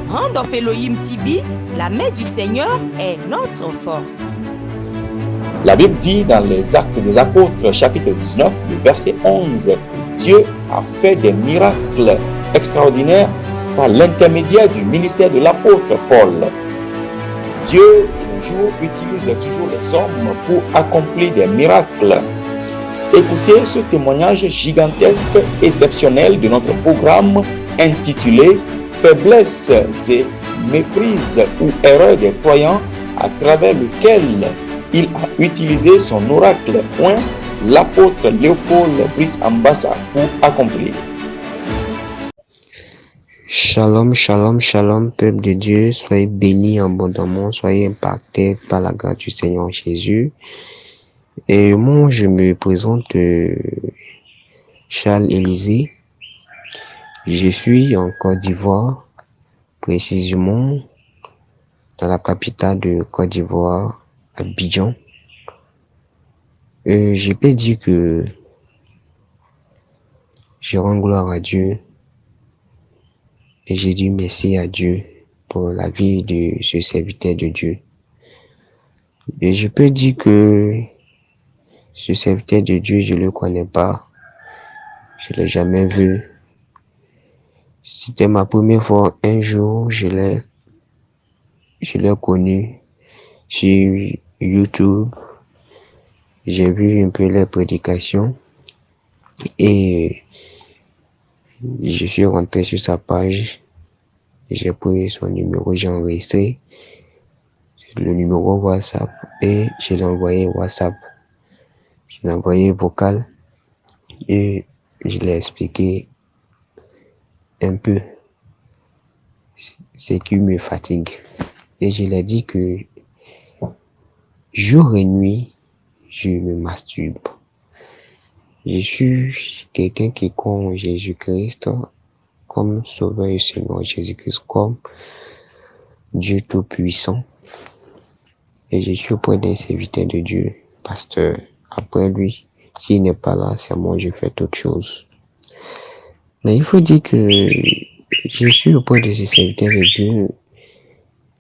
Randolph Elohim TV, la main du Seigneur est notre force. La Bible dit dans les Actes des Apôtres, chapitre 19, le verset 11, Dieu a fait des miracles extraordinaires par l'intermédiaire du ministère de l'apôtre Paul. Dieu, de nos jours, utilise toujours les hommes pour accomplir des miracles. Écoutez ce témoignage gigantesque, exceptionnel de notre programme intitulé « Faiblesses et méprises ou erreurs des croyants » à travers lequel il a utilisé son oracle point, l'apôtre Léopold Brice Ambassa, pour accomplir. Shalom, shalom, shalom, peuple de Dieu, soyez bénis abondamment, soyez impactés par la grâce du Seigneur Jésus. Et moi, je me présente Charles Élisée. Je suis en Côte d'Ivoire, précisément dans la capitale de Côte d'Ivoire, Abidjan. Je peux dire que je rends gloire à Dieu et j'ai dit merci à Dieu pour la vie de ce serviteur de Dieu. Et je peux dire que ce serviteur de Dieu, je ne le connais pas, je ne l'ai jamais vu. C'était ma première fois. Un jour, je l'ai connu sur YouTube. J'ai vu un peu les prédications et je suis rentré sur sa page. J'ai pris son numéro, j'ai enregistré le numéro WhatsApp et je l'ai envoyé WhatsApp. Je l'ai envoyé vocal et je l'ai expliqué un peu ce qui me fatigue. Et je l'ai dit que jour et nuit, je me masturbe. Je suis quelqu'un qui croit en Jésus-Christ comme Sauveur et Seigneur, Jésus-Christ comme Dieu Tout-Puissant. Et je suis auprès d'un serviteur de Dieu, pasteur. Après lui, s'il n'est pas là, c'est moi, je fais autre chose. Mais il faut dire que je suis auprès de ce serviteur de Dieu.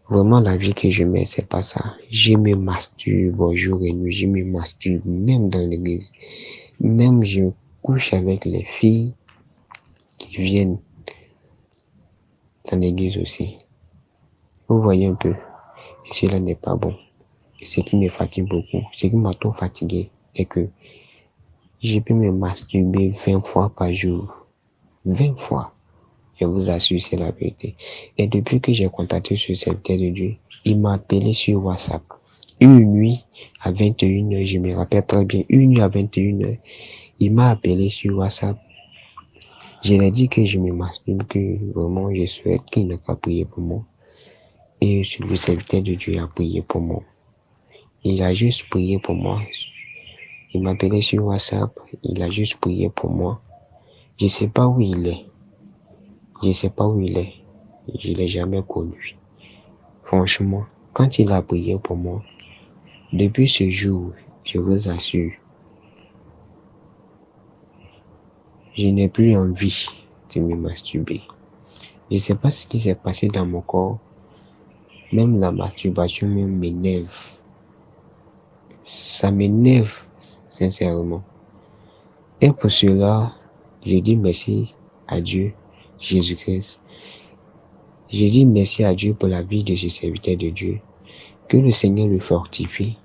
Vraiment, la vie que je mets, c'est pas ça. Je me masturbe jour et nuit, je me masturbe même dans l'église. Même je couche avec les filles qui viennent dans l'église aussi. Vous voyez un peu. Et cela n'est pas bon. Et ce qui me fatigue beaucoup, ce qui m'a trop fatigué, est que je peux me masturber 20 fois par jour. 20 fois. Je vous assure, c'est la vérité. Et depuis que j'ai contacté ce serviteur de Dieu, il m'a appelé sur WhatsApp. Une nuit à 21h, je me rappelle très bien, une nuit à 21h, il m'a appelé sur WhatsApp. Je lui ai dit que je me masturbe, que vraiment je souhaite qu'il ne fasse prier pour moi. Et le serviteur de Dieu a prié pour moi. Il a juste prié pour moi. Il m'a appelé sur WhatsApp, il a juste prié pour moi. Je ne sais pas où il est. Je ne sais pas où il est. Je ne l'ai jamais connu. Franchement, quand il a prié pour moi, depuis ce jour, je vous assure, je n'ai plus envie de me masturber. Je ne sais pas ce qui s'est passé dans mon corps. Même la masturbation m'énerve. Ça m'énerve, sincèrement. Et pour cela, je dis merci à Dieu, Jésus-Christ. Je dis merci à Dieu pour la vie de ce serviteur de Dieu. Que le Seigneur le fortifie,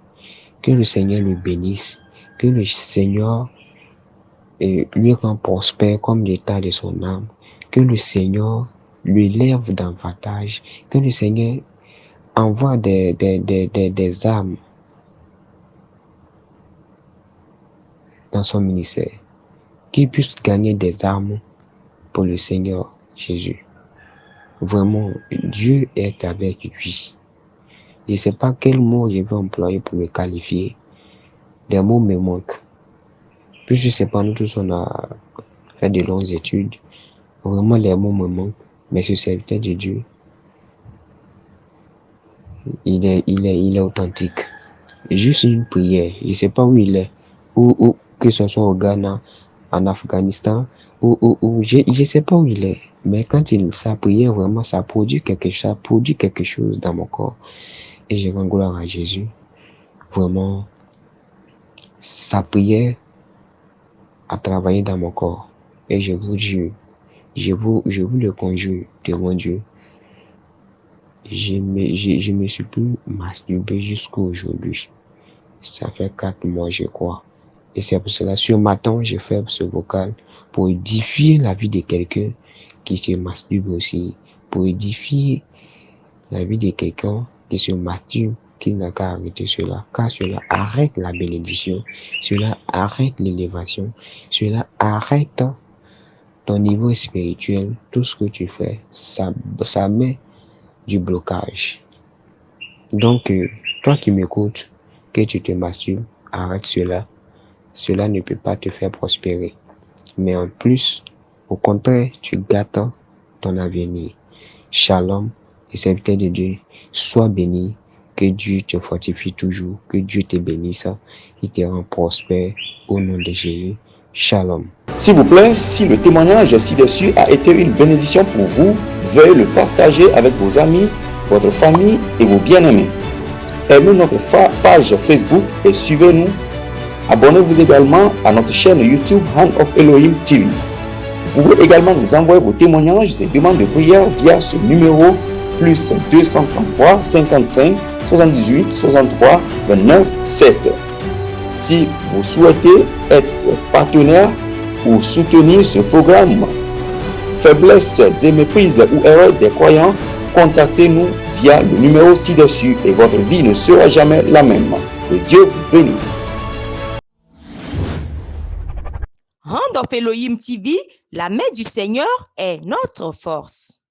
que le Seigneur le bénisse, que le Seigneur lui rend prospère comme l'état de son âme, que le Seigneur lui lève davantage, que le Seigneur envoie des âmes dans son ministère, qu'il puisse gagner des âmes pour le Seigneur Jésus. Vraiment, Dieu est avec lui. Je ne sais pas quel mot je vais employer pour le qualifier. Les mots me manquent. Puis je ne sais pas, nous tous on a fait de longues études. Vraiment, les mots me manquent. Mais ce serviteur de Dieu, il est authentique. Juste une prière. Je ne sais pas où il est. Ou que ce soit au Ghana, en Afghanistan, je ne sais pas où il est, mais quand sa prière, vraiment, ça produit quelque chose dans mon corps. Et je rends gloire à Jésus. Vraiment, sa prière a travaillé dans mon corps. Et je vous jure, je vous le conjure devant Dieu. Je me suis plus masturbé jusqu'à aujourd'hui. Ça fait 4 mois, je crois. Et c'est pour cela, sur matin, je fais ce vocal pour édifier la vie de quelqu'un qui se masturbe aussi. Pour édifier la vie de quelqu'un qui se masturbe, qui n'a qu'à arrêter cela. Car cela arrête la bénédiction. Cela arrête l'élévation. Cela arrête ton niveau spirituel. Tout ce que tu fais, ça met du blocage. Donc, toi qui m'écoutes, que tu te masturbes, arrête cela. Cela ne peut pas te faire prospérer. Mais en plus, au contraire, tu gâtes ton avenir. Shalom et serviteur de Dieu, sois béni. Que Dieu te fortifie toujours. Que Dieu te bénisse. Il te rend prospère au nom de Jésus. Shalom. S'il vous plaît, si le témoignage ci-dessus a été une bénédiction pour vous, veuillez le partager avec vos amis, votre famille et vos bien-aimés. Aimez notre page Facebook et suivez-nous. Abonnez-vous également à notre chaîne YouTube Hand of Elohim TV. Vous pouvez également nous envoyer vos témoignages et demandes de prière via ce numéro plus 233 55 78 63 29 7. Si vous souhaitez être partenaire ou soutenir ce programme, faiblesses et méprises ou erreurs des croyants, contactez-nous via le numéro ci-dessus et votre vie ne sera jamais la même. Que Dieu vous bénisse. Hand of Elohim TV, la main du Seigneur est notre force.